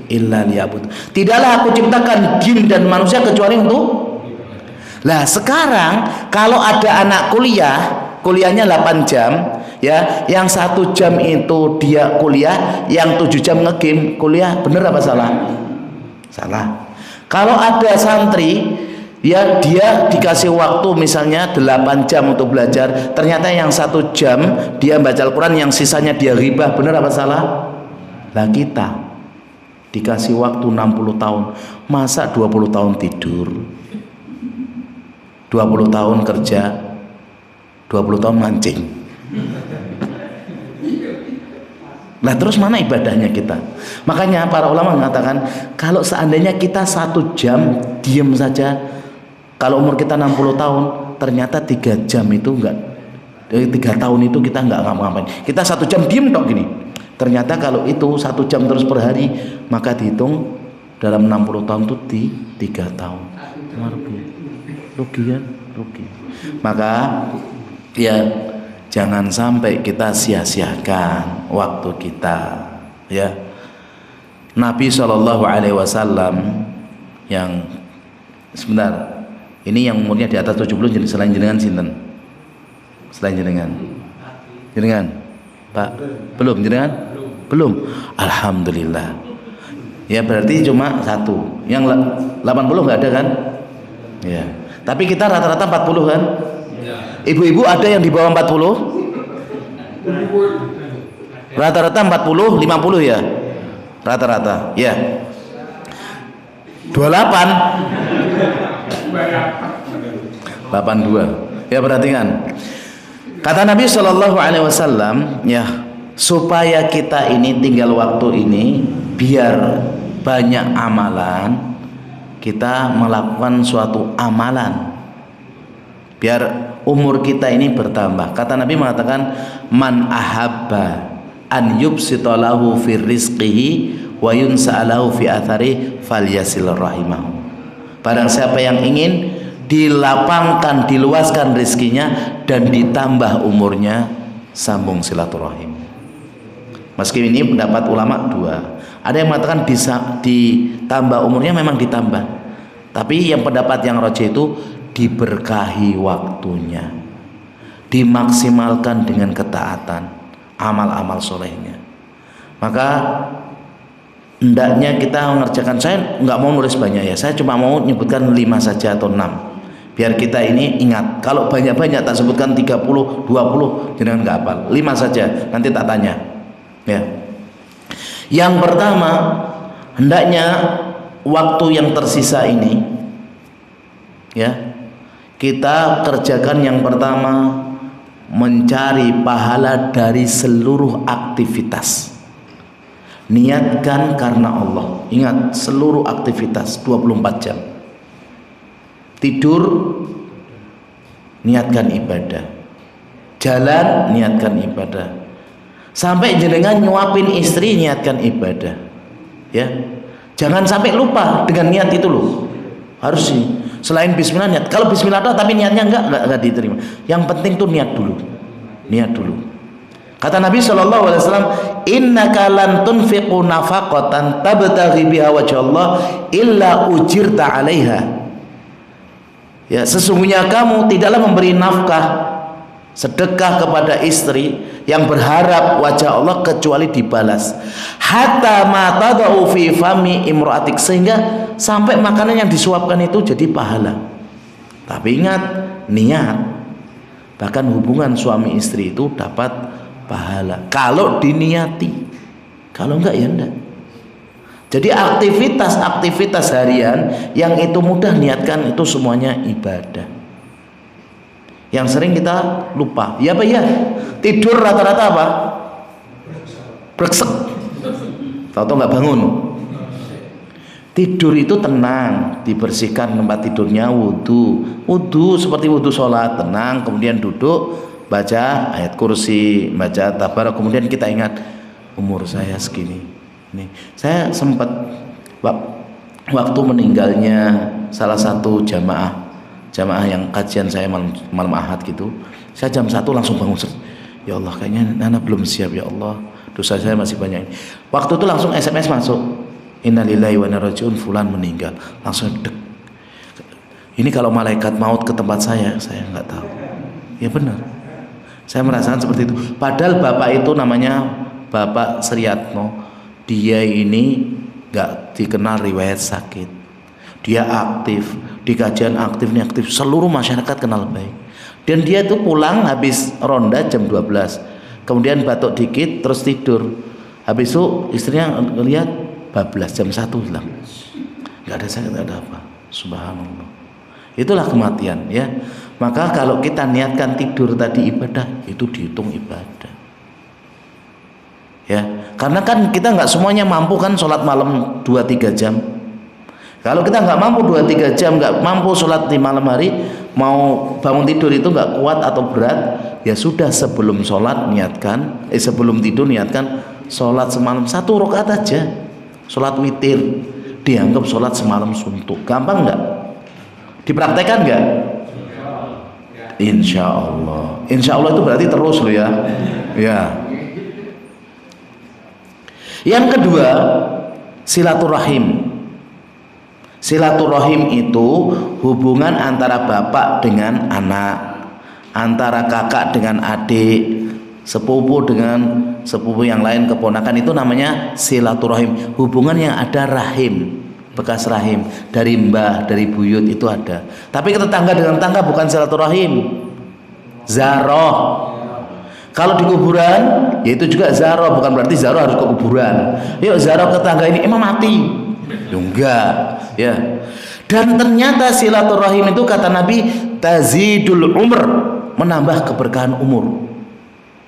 illa liya'bud. Tidaklah aku ciptakan jin dan manusia kecuali untuk. Lah sekarang kalau ada anak kuliahnya 8 jam ya, yang 1 jam itu dia kuliah, yang 7 jam ngegame, kuliah bener apa salah? Salah. Kalau ada santri ya, dia dikasih waktu misalnya 8 jam untuk belajar, ternyata yang 1 jam dia baca Al-Quran, yang sisanya dia ghibah, bener apa salah? Lah kita dikasih waktu 60 tahun, masa 20 tahun tidur, 20 tahun kerja, 20 tahun mancing. Nah terus mana ibadahnya kita? Makanya para ulama mengatakan kalau seandainya kita 1 jam diem saja, kalau umur kita 60 tahun, ternyata 3 jam itu enggak, 3 tahun itu kita enggak ngapa-ngapain. Kita 1 jam diem tok gini. Ternyata kalau itu 1 jam terus per hari, maka dihitung dalam 60 tahun itu 3 tahun. Rugi kan? Rugi. Maka ya jangan sampai kita sia-siakan waktu kita ya. Nabi SAW yang sebentar, ini yang umurnya di atas 70 jadi selain jenengan sinten? Selain jenengan Pak? Belum jenengan? Belum. Alhamdulillah. Ya berarti cuma 1. Yang 80 nggak ada kan? Ya. Tapi kita rata-rata 40 kan? Ibu-ibu ada yang di bawah 40? Rata-rata 40, 50 ya? Rata-rata, ya. 28 82. Ya, perhatikan. Kata Nabi Shallallahu Alaihi Wasallam, ya, supaya kita ini tinggal waktu ini biar banyak amalan, kita melakukan suatu amalan biar umur kita ini bertambah. Kata Nabi mengatakan, man ahabba an yubsitalahu fi rizqihi wa yunsa'alahu fi athari falyasil rahimahu. Barang siapa yang ingin dilapangkan, diluaskan rezekinya dan ditambah umurnya, sambung silaturahim. Meski ini pendapat ulama dua. Ada yang mengatakan ditambah umurnya, memang ditambah. Tapi yang pendapat yang rajih itu diberkahi waktunya, dimaksimalkan dengan ketaatan, amal-amal solehnya. Maka hendaknya kita mengerjakan. Saya nggak mau nulis banyak ya, saya cuma mau menyebutkan 5 saja atau 6, biar kita ini ingat. Kalau banyak-banyak tak sebutkan 30, 20, jangan nggak hafal. 5 saja, nanti tak tanya ya. Yang pertama, hendaknya waktu yang tersisa ini ya, kita kerjakan yang pertama, mencari pahala dari seluruh aktivitas. Niatkan karena Allah. Ingat, seluruh aktivitas 24 jam. Tidur, niatkan ibadah. Jalan, niatkan ibadah. Sampai jenengan nyuapin istri, niatkan ibadah. Ya, jangan sampai lupa dengan niat itu loh. Harus sih. Selain bismillah niat. Kalau bismillah ada tapi niatnya enggak diterima. Yang penting tuh niat dulu. Niat dulu. Kata Nabi sallallahu alaihi wasallam, "Innaka lan tunfiqu nafaqatan tabtaghi biha wajhallah illa ujirta 'alaiha." Ya, sesungguhnya kamu tidaklah memberi nafkah, sedekah kepada istri yang berharap wajah Allah kecuali dibalas. Hatta ma tadau fi fami imra'atik, sehingga sampai makanan yang disuapkan itu jadi pahala. Tapi ingat, niat. Bahkan hubungan suami istri itu dapat pahala kalau diniati. Kalau enggak ya enggak. Jadi aktivitas-aktivitas harian yang itu mudah niatkan, itu semuanya ibadah. Yang sering kita lupa, ya apa ya? Tidur rata-rata apa? Breksek. Tahu-tahu nggak bangun. Tidur itu tenang, dibersihkan tempat tidurnya, wudhu seperti wudhu sholat, tenang, kemudian duduk, baca ayat kursi, baca tabarak, kemudian kita ingat umur saya segini. Nih, saya sempat waktu meninggalnya salah satu jamaah yang kajian saya malam Ahad gitu, saya jam 1 langsung bangun. Ya Allah, kayaknya Nana belum siap, ya Allah, dosa saya masih banyak. Waktu itu langsung SMS masuk, innalillahi wa inna ilaihi raji'un, fulan meninggal. Langsung dek. Ini kalau malaikat maut ke tempat saya nggak tahu. Ya benar, saya merasakan seperti itu. Padahal bapak itu namanya Bapak Sriyatno, dia ini nggak dikenal riwayat sakit, dia aktif di kajian, aktif, seluruh masyarakat kenal baik. Dan dia itu pulang habis ronda jam 12, kemudian batuk dikit terus tidur. Habis itu istrinya lihat bablas, jam 1 hilang, nggak ada sakit, nggak ada apa. Subhanallah, itulah kematian ya. Maka kalau kita niatkan tidur tadi ibadah, itu dihitung ibadah ya. Karena kan kita nggak semuanya mampu kan sholat malam 2-3 jam. Kalau kita nggak mampu 2-3 jam, nggak mampu sholat di malam hari, mau bangun tidur itu nggak kuat atau berat, ya sudah, sebelum sholat niatkan, sebelum tidur niatkan sholat semalam 1 rakaat aja, sholat witir, dianggap sholat semalam suntuk. Gampang nggak? Dipraktekkan nggak? Insya Allah. Insya Allah itu berarti terus loh ya. Ya. Yang kedua, silaturahim. Silaturahim itu hubungan antara bapak dengan anak, antara kakak dengan adik, sepupu dengan sepupu yang lain, keponakan, itu namanya silaturahim. Hubungan yang ada rahim, bekas rahim dari mbah, dari buyut itu ada. Tapi tetangga dengan tetangga bukan silaturahim, zaroh. Kalau di kuburan, yaitu juga zaroh, bukan berarti zaroh harus ke kuburan. Yuk zaroh ke tetangga ini emang mati, ya enggak, ya. Dan ternyata silaturahim itu kata Nabi tazidul umr, menambah keberkahan umur.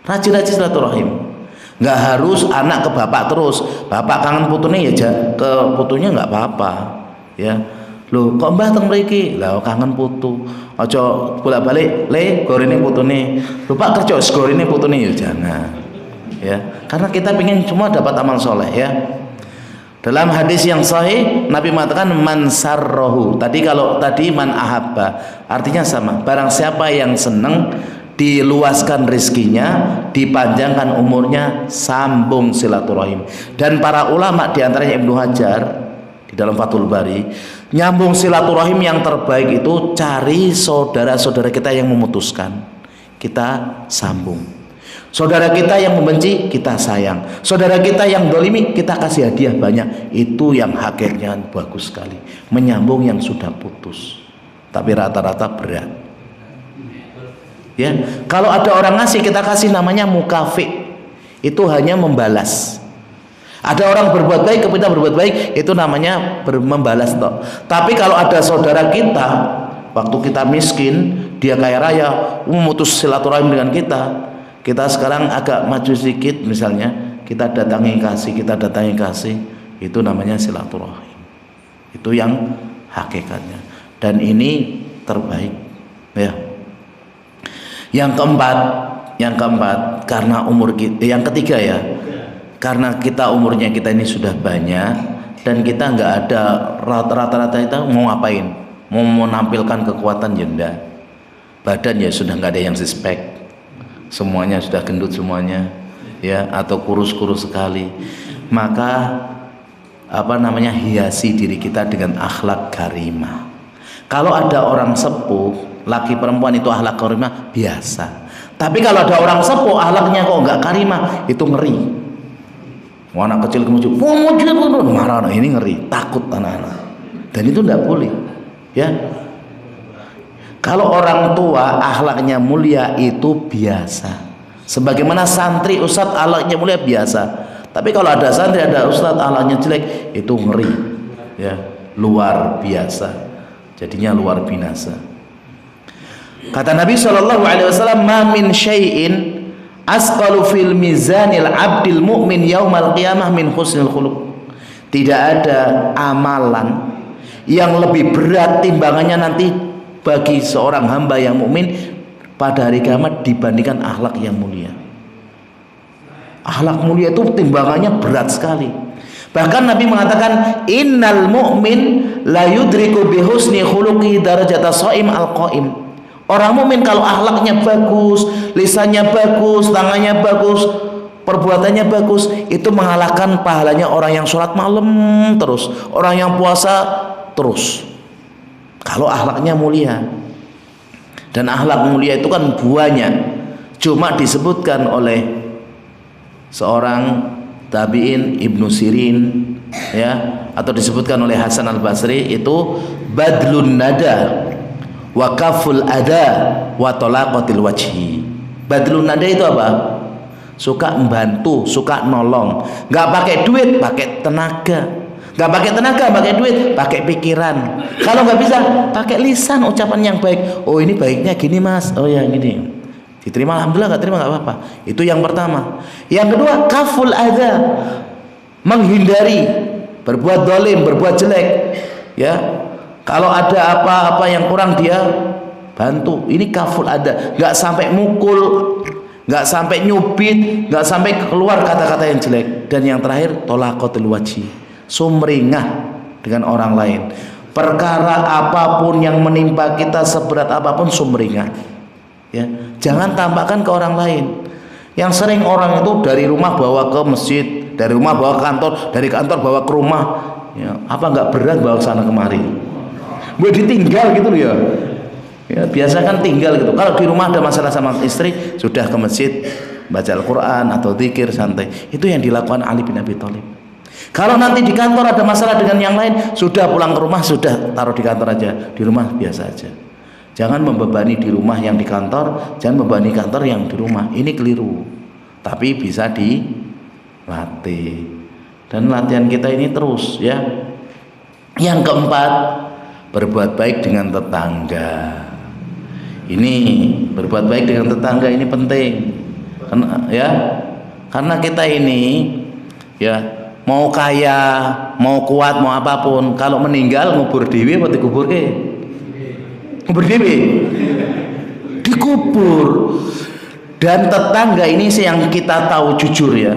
Rajin-rajin silaturahim. Nggak harus anak ke bapak terus, bapak kangen putune ya ke putunya nggak apa-apa, ya. Loh kok mbah teng mriki? Lah kangen putu. Aja bolak-balik le gorene putune. Lho Pak kerja gorene putune ya jangan. Ya, karena kita ingin semua dapat amal soleh ya. Dalam hadis yang sahih Nabi mengatakan man sarrohu. Tadi kalau tadi man ahabba, artinya sama. Barang siapa yang senang diluaskan rezekinya, dipanjangkan umurnya, sambung silaturahim. Dan para ulama diantaranya Ibnu Hajar di dalam Fathul Bari, nyambung silaturahim yang terbaik itu cari saudara-saudara kita yang memutuskan, kita sambung. Saudara kita yang membenci, kita sayang. Saudara kita yang dolimi, kita kasih hadiah banyak. Itu yang hakikatnya bagus sekali, menyambung yang sudah putus. Tapi rata-rata berat. Ya, kalau ada orang ngasih, kita kasih, namanya mukafi. Itu hanya membalas. Ada orang berbuat baik, kita berbuat baik, itu namanya membalas toh. Tapi kalau ada saudara kita, waktu kita miskin, dia kaya raya, memutus silaturahim dengan kita sekarang agak maju sedikit, misalnya kita datangi kasih, itu namanya silaturahim. Itu yang hakikatnya. Dan ini terbaik, ya. Yang keempat, karena umur kita, yang ketiga ya, karena umurnya kita ini sudah banyak dan kita nggak ada rata-rata kita mau ngapain, mau menampilkan kekuatan jenda, badan ya sudah nggak ada yang sispek, semuanya sudah gendut semuanya, ya, atau kurus-kurus sekali. Maka hiasi diri kita dengan akhlak karimah. Kalau ada orang sepuh, laki perempuan itu akhlak karimah biasa. Tapi kalau ada orang sepuh akhlaknya kok nggak karimah, itu ngeri. Anak kecil kemudian marah, ini ngeri, takut anak-anak. Dan itu tidak boleh, ya. Kalau orang tua akhlaknya mulia itu biasa. Sebagaimana santri ustadz akhlaknya mulia biasa. Tapi kalau ada santri ada ustadz akhlaknya jelek, itu ngeri, ya, luar biasa. Jadinya luar binasa. Kata Nabi SAW, "Ma min syai'in asqalu fil mizanil abdil mu'min yaumal qiyamah min husnil khuluq." Tidak ada amalan yang lebih berat timbangannya nanti bagi seorang hamba yang mukmin pada hari kiamat dibandingkan akhlak yang mulia. Akhlak mulia itu timbangannya berat sekali. Bahkan Nabi mengatakan innal mu'min la yudriku bi husni khuluqi darajata shaim al-qaim. Orang mukmin kalau akhlaknya bagus, lisannya bagus, tangannya bagus, perbuatannya bagus, itu mengalahkan pahalanya orang yang sholat malam terus, orang yang puasa terus. Kalau akhlaknya mulia. Dan akhlak mulia itu kan buahnya cuma disebutkan oleh seorang tabi'in Ibnu Sirin, ya, atau disebutkan oleh Hasan Al-Basri, itu badlun nada wa kaful ada wa talaqatil wajhi. Badlun nada itu apa? Suka membantu, suka nolong, nggak pakai duit, pakai tenaga. Nggak pakai tenaga, pakai duit, pakai pikiran. Kalau nggak bisa, pakai lisan, ucapan yang baik. Oh ini baiknya gini mas, oh ya gini. Diterima alhamdulillah, nggak terima nggak apa-apa. Itu yang pertama. Yang kedua, kaful ada, menghindari berbuat dolim, berbuat jelek. Ya, kalau ada apa-apa yang kurang dia bantu. Ini kaful ada, nggak sampai mukul, nggak sampai nyubit, nggak sampai keluar kata-kata yang jelek. Dan yang terakhir, tolaqatul wajhi, sumringah dengan orang lain. Perkara apapun yang menimpa kita, seberat apapun, sumringah, ya. Jangan tampakkan ke orang lain. Yang sering orang itu dari rumah bawa ke masjid, dari rumah bawa ke kantor, dari kantor bawa ke rumah, ya. Apa nggak berat bawa ke sana kemari? Gue ditinggal gitu loh, ya. Ya biasa kan tinggal gitu. Kalau di rumah ada masalah sama istri, sudah ke masjid baca Al-Quran atau zikir santai. Itu yang dilakukan Ali bin Abi Thalib. Kalau nanti di kantor ada masalah dengan yang lain, sudah pulang ke rumah, sudah taruh di kantor aja, di rumah biasa aja. Jangan membebani di rumah yang di kantor, jangan membebani kantor yang di rumah. Ini keliru. Tapi bisa dilatih. Dan latihan kita ini terus ya. Yang keempat, berbuat baik dengan tetangga. Ini berbuat baik dengan tetangga ini penting. Karena kita ini ya, mau kaya, mau kuat, mau apapun, kalau meninggal ngubur dewi apa dikubur ke? Ngubur dewi, dikubur. Dan tetangga ini sih yang kita tahu jujur ya,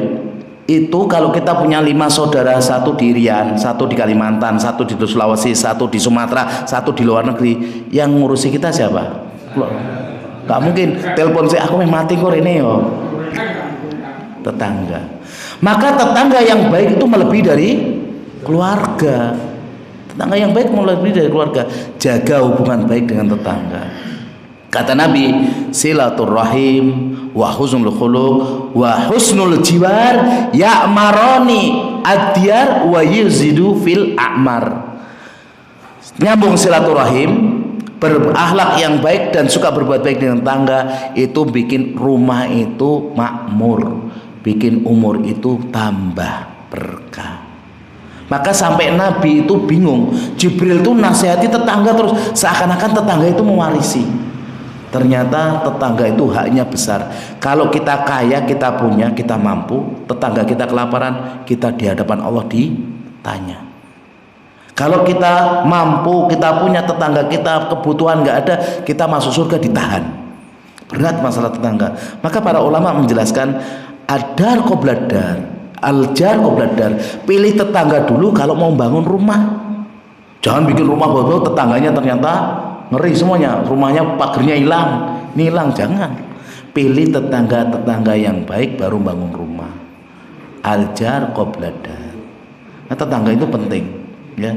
itu kalau kita punya 5 saudara, 1 di Riau, 1 di Kalimantan, 1 di Sulawesi, 1 di Sumatera, 1 di luar negeri, yang ngurusi kita siapa? Gak mungkin telepon saya, aku mati kok ini yo. Tetangga. Maka tetangga yang baik itu melebihi dari keluarga. Tetangga yang baik melebihi dari keluarga. Jaga hubungan baik dengan tetangga. Kata Nabi, silaturrahim wa husnul khuluq wa husnul jiwar ya'marani ad-diyar wa yuzidu fil a'mar. Nyambung silaturahim, berakhlak yang baik dan suka berbuat baik dengan tetangga, itu bikin rumah itu makmur, bikin umur itu tambah berkah. Maka sampai Nabi itu bingung, Jibril itu nasihati tetangga terus, seakan-akan tetangga itu mewarisi. Ternyata tetangga itu haknya besar. Kalau kita kaya, kita punya, kita mampu, tetangga kita kelaparan, kita di hadapan Allah ditanya. Kalau kita mampu, kita punya, tetangga kita kebutuhan nggak ada, kita masuk surga ditahan. Berat masalah tetangga. Maka para ulama menjelaskan, adar qobladar, aljar qobladar. Pilih tetangga dulu kalau mau bangun rumah. Jangan bikin rumah baru tetangganya ternyata ngeri semuanya, rumahnya pagernya hilang, nilang. Jangan. Pilih tetangga-tetangga yang baik baru bangun rumah. Aljar qobladar. Nah, tetangga itu penting, ya.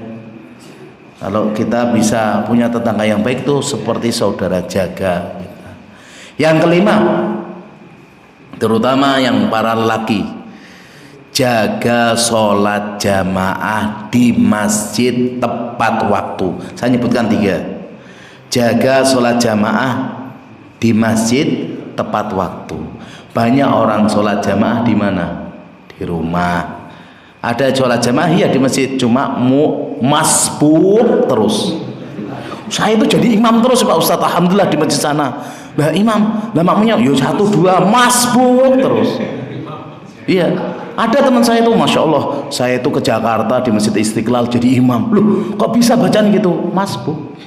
Kalau kita bisa punya tetangga yang baik itu seperti saudara jaga. Yang kelima, terutama yang para lelaki, jaga sholat jamaah di masjid tepat waktu. Saya nyebutkan 3. Jaga sholat jamaah di masjid tepat waktu. Banyak orang sholat jamaah di mana? Di rumah. Ada sholat jamaah ya di masjid, cuma masbuk terus. Saya itu jadi imam terus Pak Ustadz, alhamdulillah di masjid sana. Lah imam, lah makmunya yo 1 2 masbuk terus. Iya, ada teman saya itu, masya Allah, saya itu ke Jakarta di Masjid Istiqlal jadi imam. Loh, kok bisa bacaan gitu? Masbuk.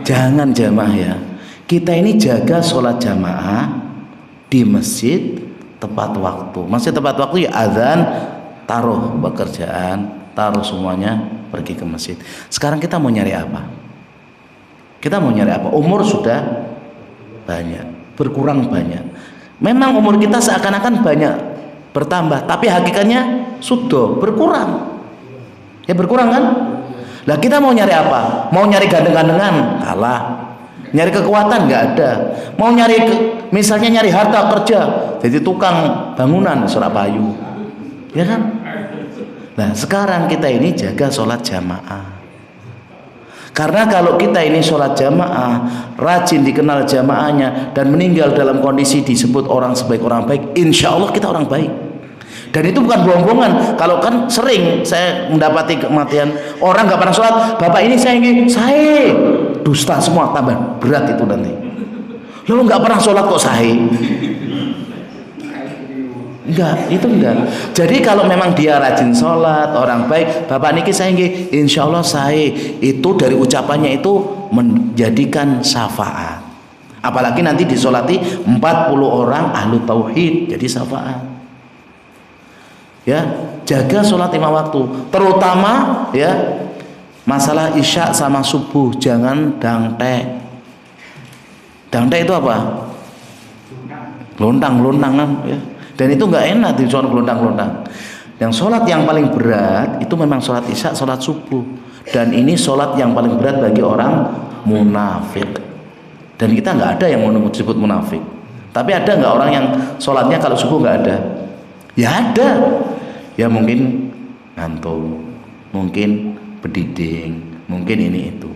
Jangan jamaah ya. Kita ini jaga sholat jamaah di masjid tepat waktu. Masih tepat waktu ya azan, taruh pekerjaan, taruh semuanya, pergi ke masjid. Sekarang kita mau nyari apa? Kita mau nyari apa? Umur sudah banyak, berkurang banyak. Memang umur kita seakan-akan banyak bertambah, tapi hakikatnya sudah berkurang. Ya berkurang kan? Lah kita mau nyari apa? Mau nyari gandeng-gandengan? Kalah. Nyari kekuatan nggak ada. Mau nyari misalnya nyari harta kerja, jadi tukang bangunan Surabaya, ya kan? Nah sekarang kita ini jaga sholat jamaah. Karena kalau kita ini sholat jamaah, rajin dikenal jamaahnya, dan meninggal dalam kondisi disebut orang sebaik orang baik, insya Allah kita orang baik. Dan itu bukan bohong-bohongan. Kalau kan sering saya mendapati kematian orang nggak pernah sholat, bapak ini saya dusta semua, tambah berat itu nanti. Lo nggak pernah sholat kok sahih? Enggak, itu enggak. Jadi kalau memang dia rajin sholat, orang baik, bapak niki saya insya Allah sahih. Itu dari ucapannya itu menjadikan syafaat. Apalagi nanti disolati 40 orang ahlu tauhid, jadi syafaat. Ya, jaga sholat 5 waktu, terutama ya masalah isya sama subuh, jangan dangtek. Dangtek itu apa? Lontang-lontangan ya. Dan itu nggak enak di sholat gelontang-gelontang. Yang sholat yang paling berat itu memang sholat isya, sholat subuh. Dan ini sholat yang paling berat bagi orang munafik. Dan kita nggak ada yang disebut munafik. Tapi ada nggak orang yang sholatnya kalau subuh nggak ada? Ya ada. Ya mungkin ngantuk, mungkin bediding, mungkin ini itu.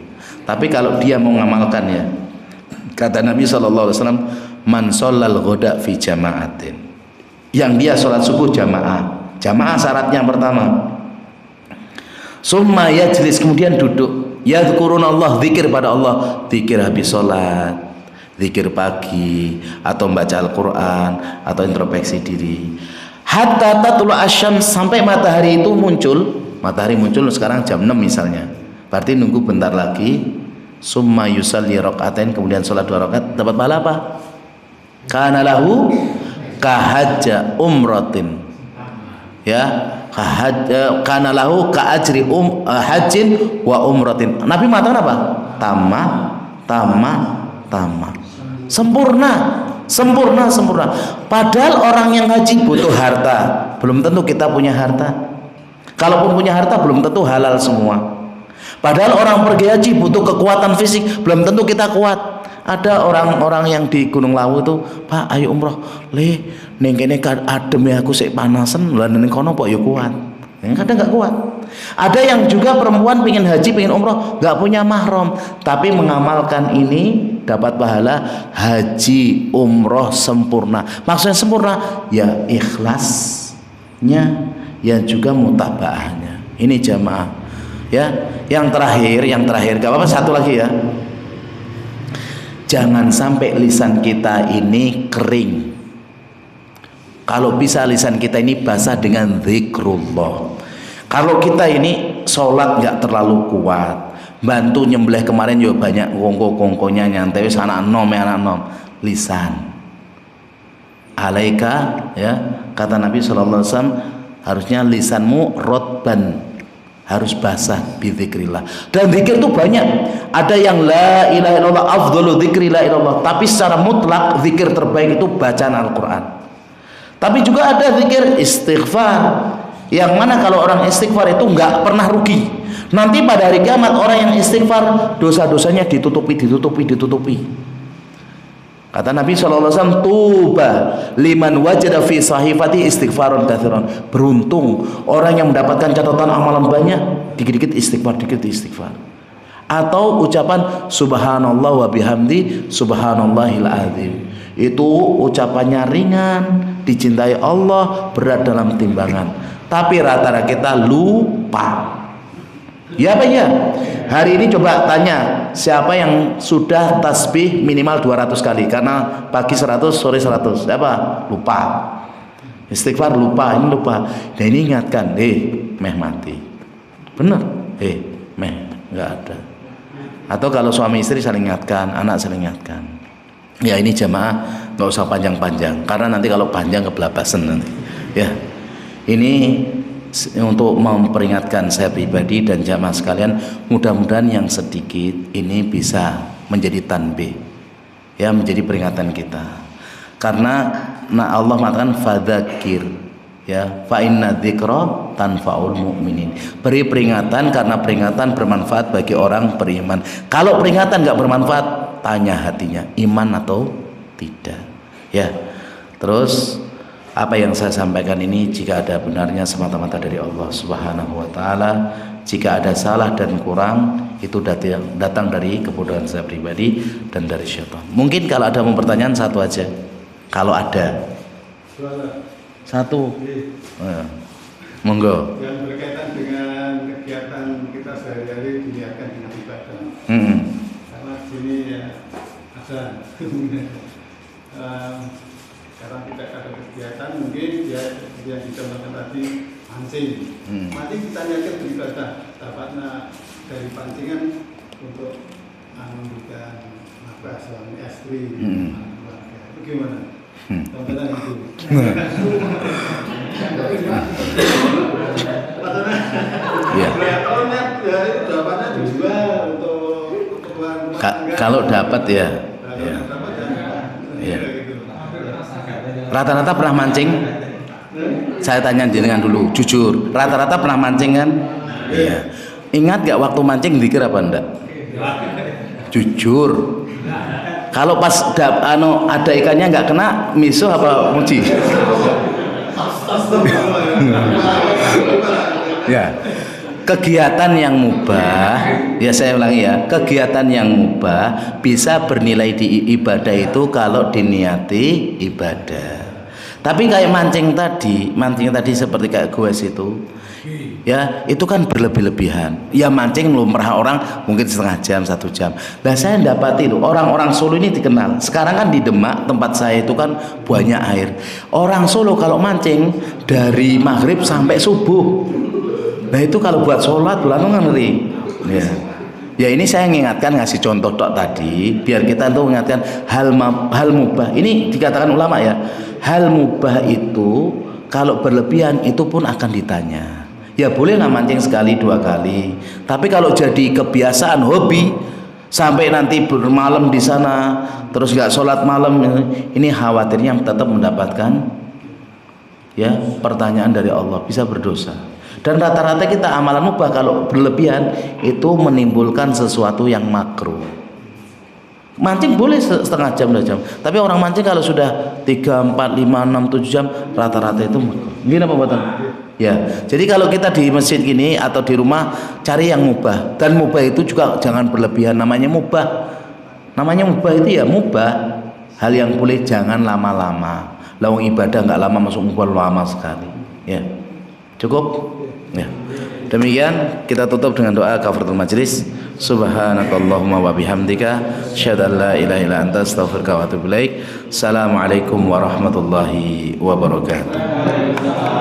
Tapi kalau dia mau ngamalkan ya, kata Nabi SAW, man sholal ghoda fi jama'atin, yang dia sholat subuh jamaah. Jamaah syaratnya yang pertama, summa yajlis, kemudian duduk, yadhkurunallah, zikir pada Allah, zikir habis sholat, zikir pagi, atau membaca Al-Quran, atau introspeksi diri, hatta tatlu asyam, sampai matahari itu muncul. Matahari muncul sekarang jam 6 misalnya, berarti nunggu bentar lagi. Summa yusalli rakaatain, kemudian sholat 2 rakaat, dapat pahala apa? Kana lahu kahajja umratin, ya, kana lahu ka ajri hajjin wa umratin. Nabi mengatakan apa? Tama, sempurna. Padahal orang yang haji butuh harta, belum tentu kita punya harta. Kalaupun punya harta belum tentu halal semua. Padahal orang pergi haji butuh kekuatan fisik, belum tentu kita kuat. Ada orang-orang yang di Gunung Lawu itu, Pak ayo umroh, ning kene adem ya, aku sik panasen, lah ning kono kok ya kuat. Kadang nggak kuat. Ada yang juga perempuan pengen haji, pengen umroh, nggak punya mahram, tapi mengamalkan ini dapat pahala haji umroh sempurna. Maksudnya sempurna ya ikhlasnya, ya juga mutabaahnya. Ini jamaah. Ya, yang terakhir, gak apa-apa, satu lagi ya. Jangan sampai lisan kita ini kering. Kalau bisa lisan kita ini basah dengan zikrullah. Kalau kita ini sholat nggak terlalu kuat, bantu nyembelih kemarin juga banyak kongko-kongkonya nyantai anak nom. Lisan alaika, ya, kata Nabi SAW, harusnya lisanmu rotban, harus basah bizikrillah. Dan zikir itu banyak. Ada yang la ilaha illallah afdalu dzikri la ilallah, tapi secara mutlak zikir terbaik itu bacaan Al-Quran. Tapi juga ada zikir istighfar, yang mana kalau orang istighfar itu nggak pernah rugi. Nanti pada hari kiamat orang yang istighfar, dosa-dosanya ditutupi. Kata Nabi SAW, tuba liman wajada fi sahifati istighfarun katsiran. Beruntung orang yang mendapatkan catatan amalan banyak, dikit-dikit istighfar. Atau ucapan subhanallah wa bihamdi subhanallahil azim. Itu ucapannya ringan, dicintai Allah, berat dalam timbangan. Tapi rata-rata kita lupa. Ya apa ya? Hari ini coba tanya siapa yang sudah tasbih minimal 200 kali, karena pagi 100, sore 100. Siapa? Lupa. Istighfar lupa, ini lupa. Dan ini ingatkan, meh mati. Benar? Meh enggak ada. Atau kalau suami istri saling ingatkan, anak saling ingatkan. Ya ini jamaah enggak usah panjang-panjang, karena nanti kalau panjang kebelabasan nanti. Ya. Ini untuk memperingatkan saya pribadi dan jamaah sekalian, mudah-mudahan yang sedikit ini bisa menjadi tanbih, ya, menjadi peringatan kita. Karena Allah mengatakan fadzakir, ya, fa inna dzikra tanfaul mu'minin. Beri peringatan karena peringatan bermanfaat bagi orang beriman. Kalau peringatan nggak bermanfaat, tanya hatinya iman atau tidak, ya. Terus apa yang saya sampaikan ini jika ada benarnya semata-mata dari Allah Subhanahu wa taala. Jika ada salah dan kurang, itu datang dari kebodohan saya pribadi dan dari syaitan. Mungkin kalau ada pertanyaan satu aja. Kalau ada. Satu. Monggo. Yang berkaitan dengan kegiatan kita sehari-hari diniatkan dengan ibadah. Karena di sini ya ada karena tidak ada kegiatan, mungkin ya yang dicontohkan tadi mancing. Mancing kita niatkan beribadah, dapatnya dari pancingan untuk memberikan nafkah suami istri, keluarga. Itu gimana? Contohnya itu. Ya. Dapatnya dijual untuk keperluan. Kalau dapat ya. Ya. Rata-rata pernah mancing? Saya tanya jenengan dulu, jujur. Rata-rata pernah mancing kan? Iya. Ingat gak waktu mancing zikir apa enggak? Jujur. Kalau pas ada ikannya nggak kena, misuh apa muji? Ya. Kegiatan yang mubah, ya saya ulangi ya, kegiatan yang mubah bisa bernilai di ibadah itu kalau diniati ibadah. Tapi kayak mancing tadi seperti kayak gue situ, ya itu kan berlebih-lebihan. Ya mancing lumrah orang mungkin setengah jam, 1 jam. Nah saya dapati loh, orang-orang Solo ini dikenal. Sekarang kan di Demak tempat saya itu kan banyak air. Orang Solo kalau mancing dari maghrib sampai subuh. Nah itu kalau buat sholat lalu ngeri. Ya ini saya mengingatkan, ngasih contoh tadi biar kita tuh mengingatkan hal mubah. Ini dikatakan ulama ya, hal mubah itu kalau berlebihan itu pun akan ditanya. Ya bolehlah mancing sekali 2 kali. Tapi kalau jadi kebiasaan hobi sampai nanti bermalam di sana terus nggak sholat malam, ini khawatirnya tetap mendapatkan ya pertanyaan dari Allah, bisa berdosa. Dan rata-rata kita amalan mubah kalau berlebihan itu menimbulkan sesuatu yang makruh. Mancing boleh setengah jam 2 jam, tapi orang mancing kalau sudah 3, 4, 5, 6, 7 jam rata-rata itu makruh. Gini apa buatan? Ya, jadi kalau kita di masjid gini atau di rumah cari yang mubah, dan mubah itu juga jangan berlebihan. Namanya mubah itu ya mubah, hal yang boleh jangan lama-lama. Lawang ibadah nggak lama, masuk mubah lama sekali. Ya, cukup. Ya. Demikian kita tutup dengan doa kafaratul majlis. Subhanakallahumma wa bihamdika asyhadu an la ilaha illa anta astaghfiruka wa atubu ilaik. Assalamualaikum warahmatullahi wabarakatuh.